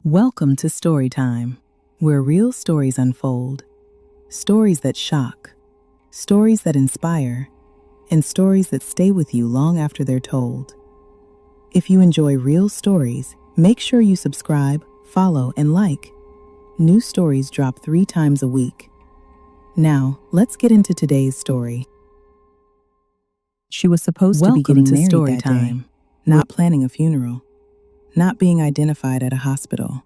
Welcome to Storytime, where real stories unfold. Stories that shock, stories that inspire, and stories that stay with you long after they're told. If you enjoy real stories, make sure you subscribe, follow, and like. New stories drop 3 times a week. Now, let's get into today's story. She was supposed to be getting married that day, not planning a funeral, not being identified at a hospital,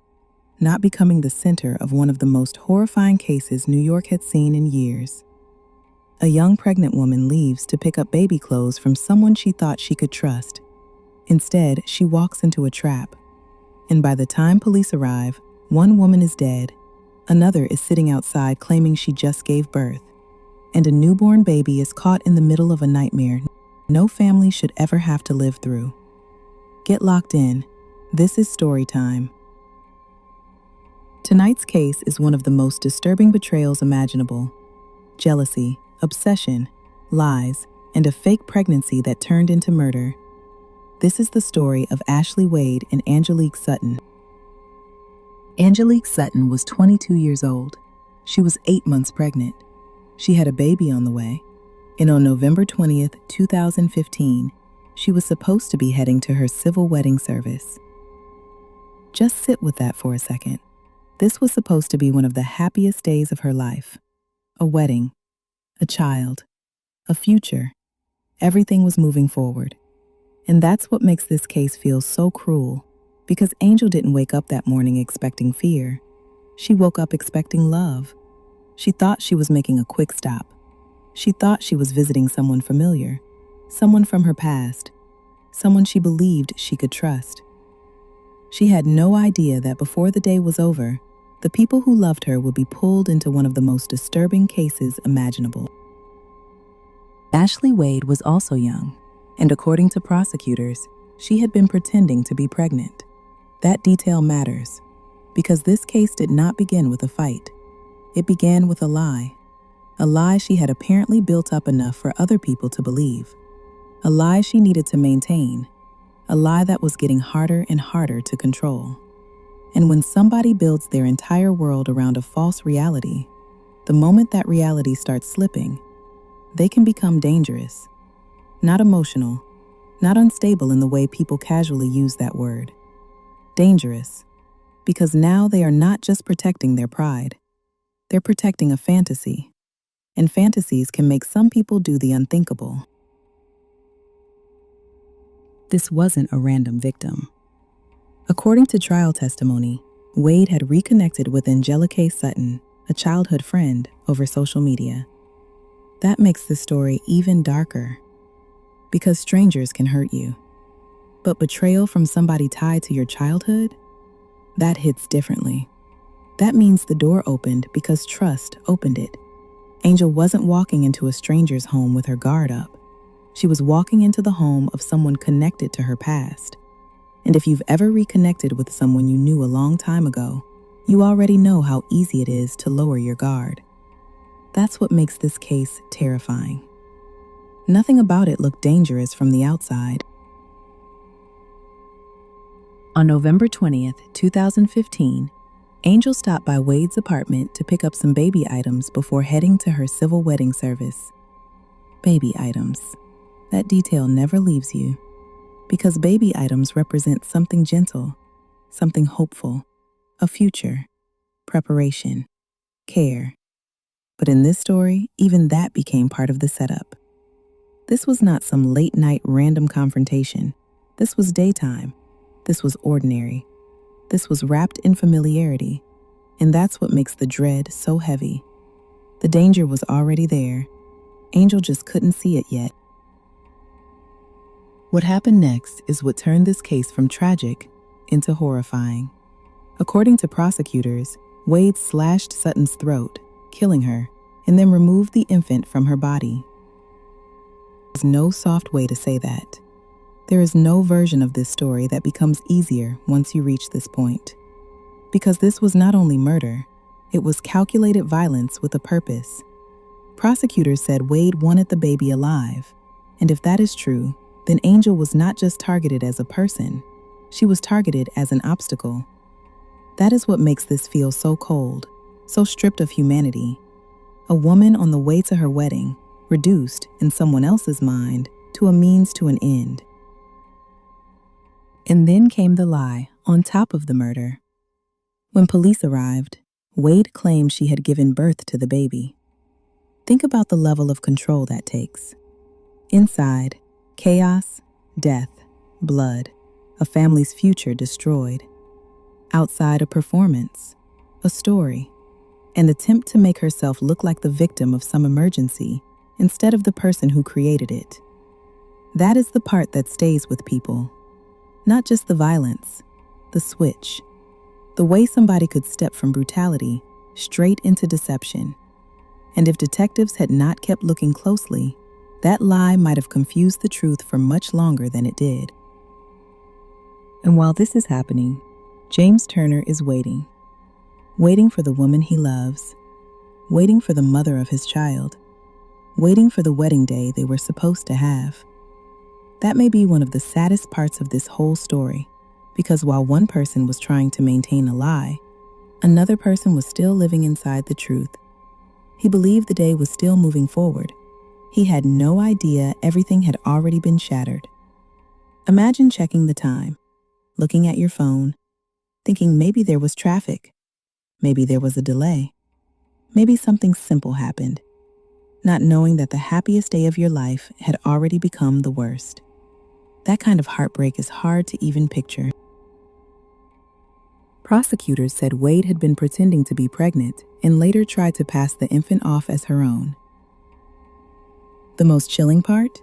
not becoming the center of one of the most horrifying cases New York had seen in years. A young pregnant woman leaves to pick up baby clothes from someone she thought she could trust. Instead, she walks into a trap. And by the time police arrive, one woman is dead, another is sitting outside claiming she just gave birth, and a newborn baby is caught in the middle of a nightmare no family should ever have to live through. Get locked in. This is Storytime. Tonight's case is one of the most disturbing betrayals imaginable. Jealousy, obsession, lies, and a fake pregnancy that turned into murder. This is the story of Ashleigh Wade and Angelikque Sutton. Angelique Sutton was 22 years old. She was 8 months pregnant. She had a baby on the way. And on November 20th, 2015, she was supposed to be heading to her civil wedding service. Just sit with that for a second. This was supposed to be one of the happiest days of her life. A wedding, a child, a future. Everything was moving forward. And that's what makes this case feel so cruel, because Angel didn't wake up that morning expecting fear. She woke up expecting love. She thought she was making a quick stop. She thought she was visiting someone familiar, someone from her past, someone she believed she could trust. She had no idea that before the day was over, the people who loved her would be pulled into one of the most disturbing cases imaginable. Ashleigh Wade was also young, and according to prosecutors, she had been pretending to be pregnant. That detail matters, because this case did not begin with a fight. It began with a lie she had apparently built up enough for other people to believe, a lie she needed to maintain, a lie that was getting harder and harder to control. And when somebody builds their entire world around a false reality, the moment that reality starts slipping, they can become dangerous. Not emotional, not unstable in the way people casually use that word. Dangerous, because now they are not just protecting their pride, they're protecting a fantasy. And fantasies can make some people do the unthinkable. This wasn't a random victim. According to trial testimony, Wade had reconnected with Angelikque Sutton, a childhood friend, over social media. That makes the story even darker, because strangers can hurt you. But betrayal from somebody tied to your childhood? That hits differently. That means the door opened because trust opened it. Angel wasn't walking into a stranger's home with her guard up. She was walking into the home of someone connected to her past. And if you've ever reconnected with someone you knew a long time ago, you already know how easy it is to lower your guard. That's what makes this case terrifying. Nothing about it looked dangerous from the outside. On November 20th, 2015, Angel stopped by Wade's apartment to pick up some baby items before heading to her civil wedding service. Baby items. That detail never leaves you, because baby items represent something gentle, something hopeful, a future, preparation, care. But in this story, even that became part of the setup. This was not some late-night random confrontation. This was daytime. This was ordinary. This was wrapped in familiarity, and that's what makes the dread so heavy. The danger was already there. Angel just couldn't see it yet. What happened next is what turned this case from tragic into horrifying. According to prosecutors, Wade slashed Sutton's throat, killing her, and then removed the infant from her body. There's no soft way to say that. There is no version of this story that becomes easier once you reach this point. Because this was not only murder, it was calculated violence with a purpose. Prosecutors said Wade wanted the baby alive, and if that is true, then Angel was not just targeted as a person, she was targeted as an obstacle. That is what makes this feel so cold, so stripped of humanity. A woman on the way to her wedding, reduced, in someone else's mind, to a means to an end. And then came the lie on top of the murder. When police arrived, Wade claimed she had given birth to the baby. Think about the level of control that takes. Inside, chaos, death, blood, a family's future destroyed. Outside, a performance, a story, an attempt to make herself look like the victim of some emergency instead of the person who created it. That is the part that stays with people. Not just the violence, the switch. The way somebody could step from brutality straight into deception. And if detectives had not kept looking closely, that lie might have confused the truth for much longer than it did. And while this is happening, James Turner is waiting. Waiting for the woman he loves. Waiting for the mother of his child. Waiting for the wedding day they were supposed to have. That may be one of the saddest parts of this whole story, because while one person was trying to maintain a lie, another person was still living inside the truth. He believed the day was still moving forward. He had no idea everything had already been shattered. Imagine checking the time, looking at your phone, thinking maybe there was traffic, maybe there was a delay, maybe something simple happened, not knowing that the happiest day of your life had already become the worst. That kind of heartbreak is hard to even picture. Prosecutors said Wade had been pretending to be pregnant and later tried to pass the infant off as her own. The most chilling part?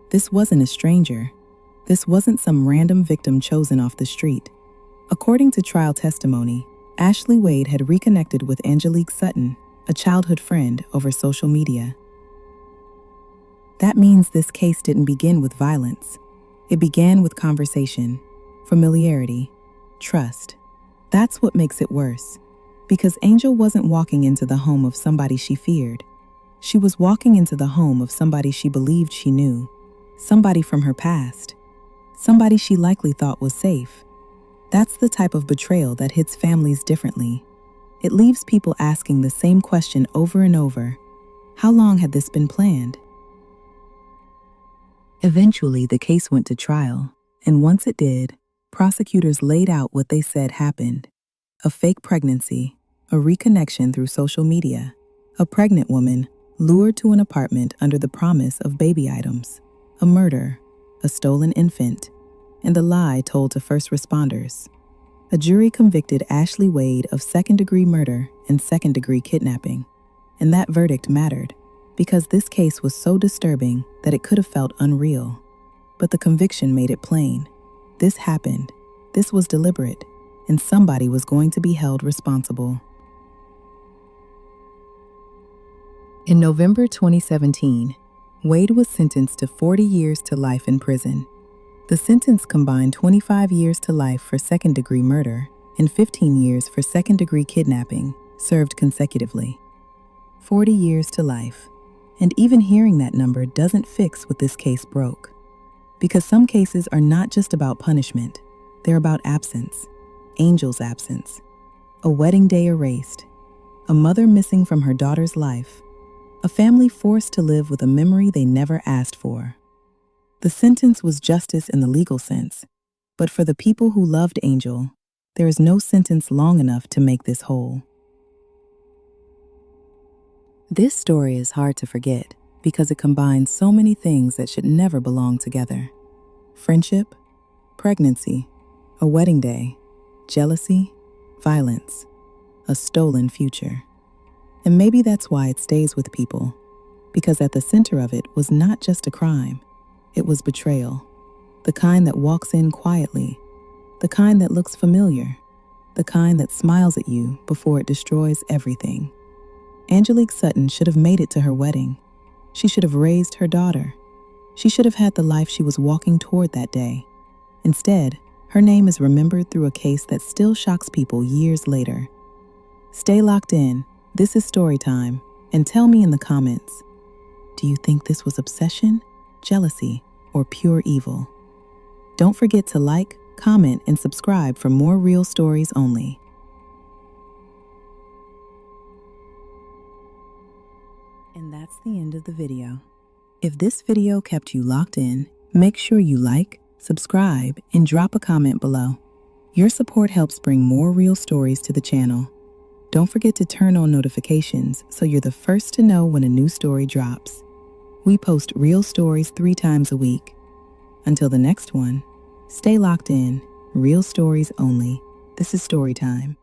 This wasn't a stranger. This wasn't some random victim chosen off the street. According to trial testimony, Ashleigh Wade had reconnected with Angelikque Sutton, a childhood friend, over social media. That means this case didn't begin with violence. It began with conversation, familiarity, trust. That's what makes it worse, because Angel wasn't walking into the home of somebody she feared. She was walking into the home of somebody she believed she knew, somebody from her past, somebody she likely thought was safe. That's the type of betrayal that hits families differently. It leaves people asking the same question over and over. How long had this been planned? Eventually, the case went to trial, and once it did, prosecutors laid out what they said happened. A fake pregnancy, a reconnection through social media, a pregnant woman lured to an apartment under the promise of baby items, a murder, a stolen infant, and a lie told to first responders. A jury convicted Ashleigh Wade of second-degree murder and second-degree kidnapping, and that verdict mattered because this case was so disturbing that it could have felt unreal. But the conviction made it plain. This happened, this was deliberate, and somebody was going to be held responsible. In November 2017, Wade was sentenced to 40 years to life in prison. The sentence combined 25 years to life for second-degree murder and 15 years for second-degree kidnapping, served consecutively. 40 years to life. And even hearing that number doesn't fix what this case broke. Because some cases are not just about punishment, they're about absence. Angel's absence. A wedding day erased. A mother missing from her daughter's life. A family forced to live with a memory they never asked for. The sentence was justice in the legal sense, but for the people who loved Angel, there is no sentence long enough to make this whole. This story is hard to forget because it combines so many things that should never belong together. Friendship, pregnancy, a wedding day, jealousy, violence, a stolen future. And maybe that's why it stays with people, because at the center of it was not just a crime, it was betrayal. The kind that walks in quietly, the kind that looks familiar, the kind that smiles at you before it destroys everything. Angelique Sutton should have made it to her wedding. She should have raised her daughter. She should have had the life she was walking toward that day. Instead, her name is remembered through a case that still shocks people years later. Stay locked in. This is Storytime, and tell me in the comments, do you think this was obsession, jealousy, or pure evil? Don't forget to like, comment, and subscribe for more real stories only. that's the end of the video. If this video kept you locked in, make sure you like, subscribe, and drop a comment below. Your support helps bring more real stories to the channel. Don't forget to turn on notifications so you're the first to know when a new story drops. We post real stories 3 times a week. Until the next one, stay locked in, real stories only. This is Storytime.